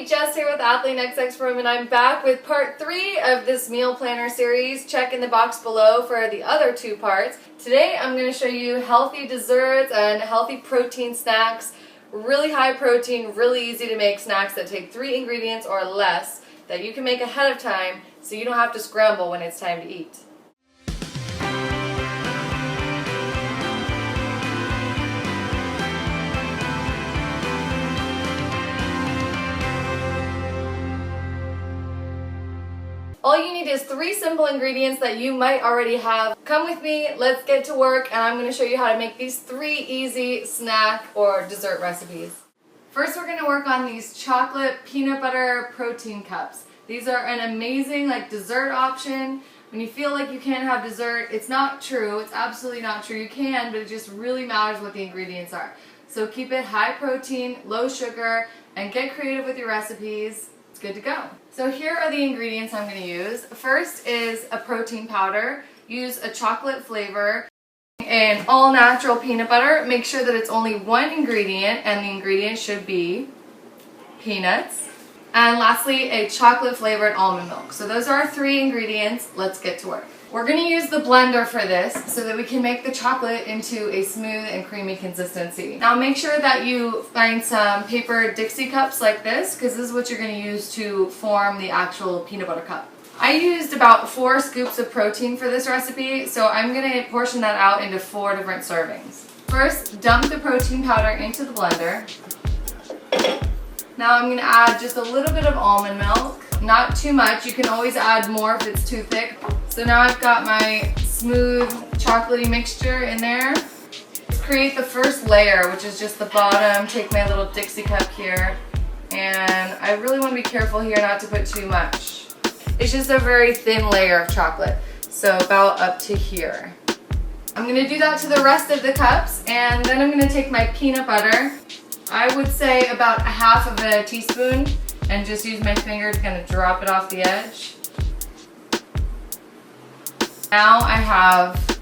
Jess here with Athlean-XX and I'm back with part 3 of this meal planner series. Check in the box below for the other 2 parts. Today I'm going to show you healthy desserts and healthy protein snacks. Really high protein, really easy to make snacks that take 3 ingredients or less that you can make ahead of time so you don't have to scramble when it's time to eat. All you need is 3 simple ingredients that you might already have. Come with me, let's get to work, and I'm going to show you how to make these 3 easy snack or dessert recipes. First, we're going to work on these chocolate peanut butter protein cups. These are an amazing dessert option. When you feel like you can't have dessert, it's not true. It's absolutely not true. You can, but it just really matters what the ingredients are. So keep it high protein, low sugar, and get creative with your recipes. It's good to go. So here are the ingredients I'm going to use. First is a protein powder. Use a chocolate flavor and all natural peanut butter. Make sure that it's only 1 ingredient, and the ingredient should be peanuts. And lastly, a chocolate flavored almond milk. So those are our 3 ingredients. Let's get to work. We're going to use the blender for this so that we can make the chocolate into a smooth and creamy consistency. Now make sure that you find some paper Dixie cups like this, because this is what you're going to use to form the actual peanut butter cup. I used about 4 scoops of protein for this recipe, so I'm going to portion that out into 4 different servings. First, dump the protein powder into the blender. Now I'm going to add just a little bit of almond milk. Not too much. You can always add more if it's too thick. So now I've got my smooth chocolatey mixture in there. Create the first layer, which is just the bottom. Take my little Dixie cup here, and I really want to be careful here not to put too much. It's just a very thin layer of chocolate, so about up to here. I'm going to do that to the rest of the cups, and then I'm going to take my peanut butter. I would say about a half of a teaspoon, and just use my finger to kind of drop it off the edge. Now I have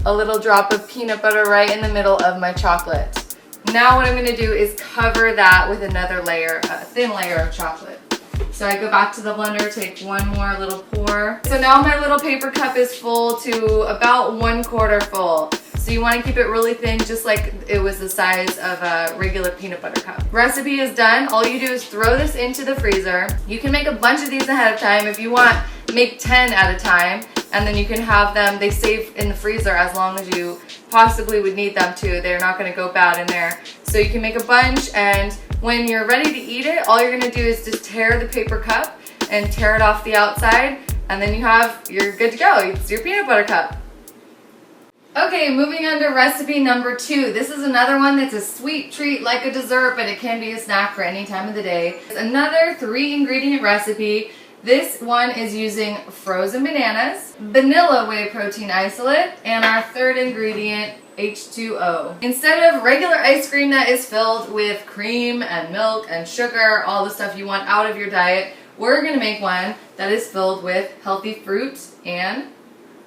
a little drop of peanut butter right in the middle of my chocolate. Now what I'm going to do is cover that with another layer, a thin layer of chocolate. So I go back to the blender, take 1 more little pour. So now my little paper cup is full to about 1/4 full. So you want to keep it really thin, just like it was the size of a regular peanut butter cup. Recipe is done. All you do is throw this into the freezer. You can make a bunch of these ahead of time. If you want, make 10 at a time, and then you can have them, they stay in the freezer as long as you possibly would need them to. They're not going to go bad in there. So you can make a bunch, and when you're ready to eat it, all you're going to do is just tear the paper cup and tear it off the outside, and then you're good to go. It's your peanut butter cup. Okay, moving on to recipe number 2. This is another one that's a sweet treat like a dessert, but it can be a snack for any time of the day. It's another 3 ingredient recipe. This one is using frozen bananas, vanilla whey protein isolate, and our 3rd ingredient, H2O. Instead of regular ice cream that is filled with cream and milk and sugar, all the stuff you want out of your diet, we're going to make one that is filled with healthy fruit and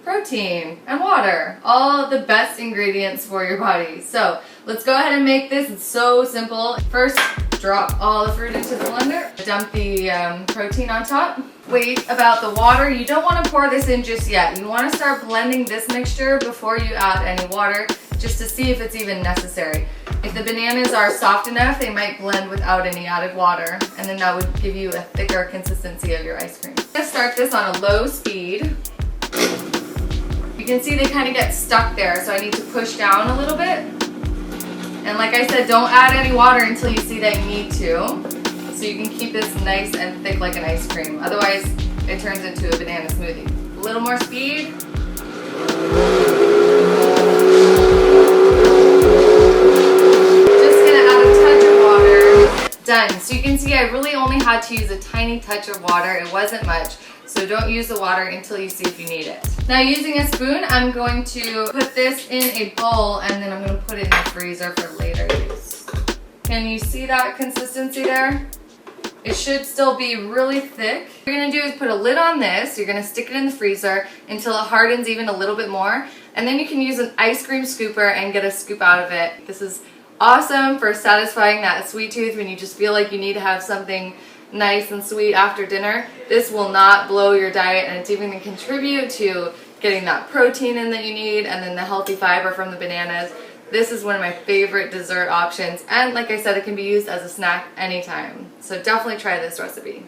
protein and water. All the best ingredients for your body. So let's go ahead and make this. It's so simple. First, drop all the fruit into the blender. Dump the protein on top. Wait about the water. You don't want to pour this in just yet. You want to start blending this mixture before you add any water, just to see if it's even necessary. If the bananas are soft enough, they might blend without any added water, and then that would give you a thicker consistency of your ice cream. I'm going to start this on a low speed. You can see they kind of get stuck there, so I need to push down a little bit. And like I said, don't add any water until you see that you need to, so you can keep this nice and thick like an ice cream. Otherwise, it turns into a banana smoothie. A little more speed. Just gonna add a touch of water. Done. So you can see I really only had to use a tiny touch of water. It wasn't much. So don't use the water until you see if you need it. Now using a spoon, I'm going to put this in a bowl, and then I'm going to put it in the freezer for later use. Can you see that consistency there? It should still be really thick. What you're going to do is put a lid on this. You're going to stick it in the freezer until it hardens even a little bit more. And then you can use an ice cream scooper and get a scoop out of it. This is awesome for satisfying that sweet tooth when you just feel like you need to have something nice and sweet after dinner, this will not blow your diet, and it's even going to contribute to getting that protein in that you need and then the healthy fiber from the bananas. This is one of my favorite dessert options, and like I said, it can be used as a snack anytime. So definitely try this recipe.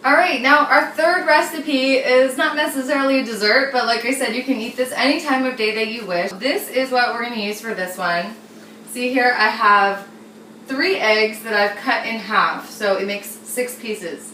Alright, now our third recipe is not necessarily a dessert, but like I said, you can eat this any time of day that you wish. This is what we're going to use for this one. See here, I have 3 eggs that I've cut in half, so it makes 6 pieces.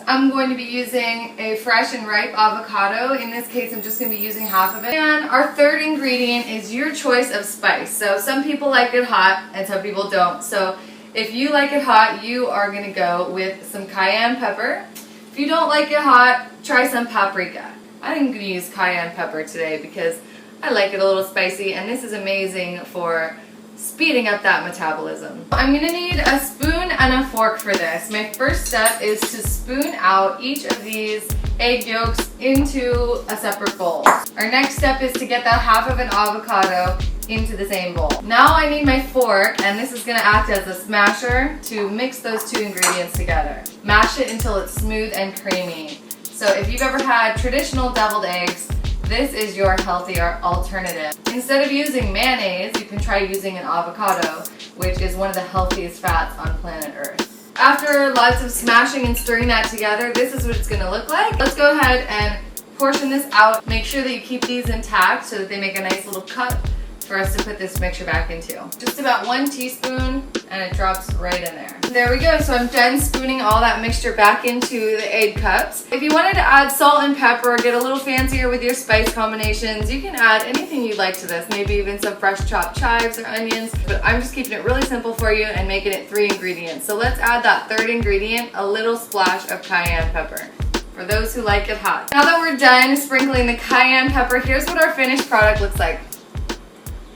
I'm going to be using a fresh and ripe avocado. In this case, I'm just going to be using half of it. And our third ingredient is your choice of spice. So some people like it hot and some people don't. So if you like it hot, you are going to go with some cayenne pepper. If you don't like it hot, try some paprika. I'm going to use cayenne pepper today because I like it a little spicy, and this is amazing for speeding up that metabolism. I'm going to need a spoon and a fork for this. My first step is to spoon out each of these egg yolks into a separate bowl. Our next step is to get that half of an avocado into the same bowl. Now I need my fork, and this is going to act as a smasher to mix those 2 ingredients together. Mash it until it's smooth and creamy. So if you've ever had traditional deviled eggs, this is your healthier alternative. Instead of using mayonnaise, you can try using an avocado, which is one of the healthiest fats on planet Earth. After lots of smashing and stirring that together, this is what it's going to look like. Let's go ahead and portion this out. Make sure that you keep these intact so that they make a nice little cup for us to put this mixture back into. Just about 1 teaspoon, and it drops right in there. There we go. So I'm done spooning all that mixture back into the egg cups. If you wanted to add salt and pepper, get a little fancier with your spice combinations, you can add anything you'd like to this, maybe even some fresh chopped chives or onions, but I'm just keeping it really simple for you and making it 3 ingredients. So let's add that third ingredient, a little splash of cayenne pepper, for those who like it hot. Now that we're done sprinkling the cayenne pepper, here's what our finished product looks like.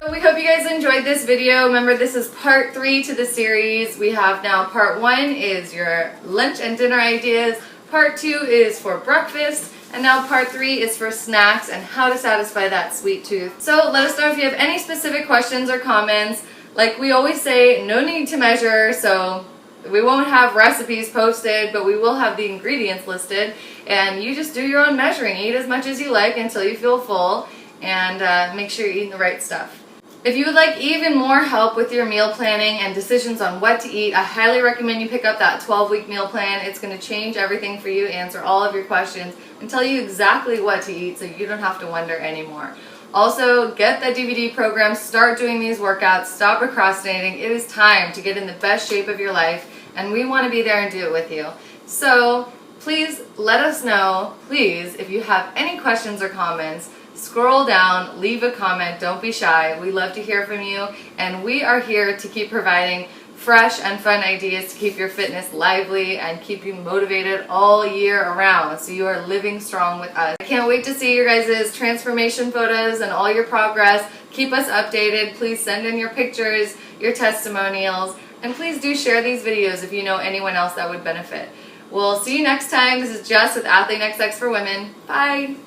So we hope you guys enjoyed this video. Remember, this is part 3 to the series. We have now part 1 is your lunch and dinner ideas, part 2 is for breakfast, and now part 3 is for snacks and how to satisfy that sweet tooth. So let us know if you have any specific questions or comments. Like we always say, no need to measure, so we won't have recipes posted, but we will have the ingredients listed, and you just do your own measuring. Eat as much as you like until you feel full, and make sure you're eating the right stuff. If you would like even more help with your meal planning and decisions on what to eat, I highly recommend you pick up that 12-week meal plan. It's going to change everything for you, answer all of your questions, and tell you exactly what to eat so you don't have to wonder anymore. Also, get the DVD program, start doing these workouts, stop procrastinating. It is time to get in the best shape of your life, and we want to be there and do it with you. So please let us know, please, if you have any questions or comments. Scroll down, leave a comment, don't be shy. We love to hear from you, and we are here to keep providing fresh and fun ideas to keep your fitness lively and keep you motivated all year around, so you are living strong with us. I can't wait to see your guys' transformation photos and all your progress. Keep us updated. Please send in your pictures, your testimonials, and please do share these videos if you know anyone else that would benefit. We'll see you next time. This is Jess with Athlean-XX for Women. Bye!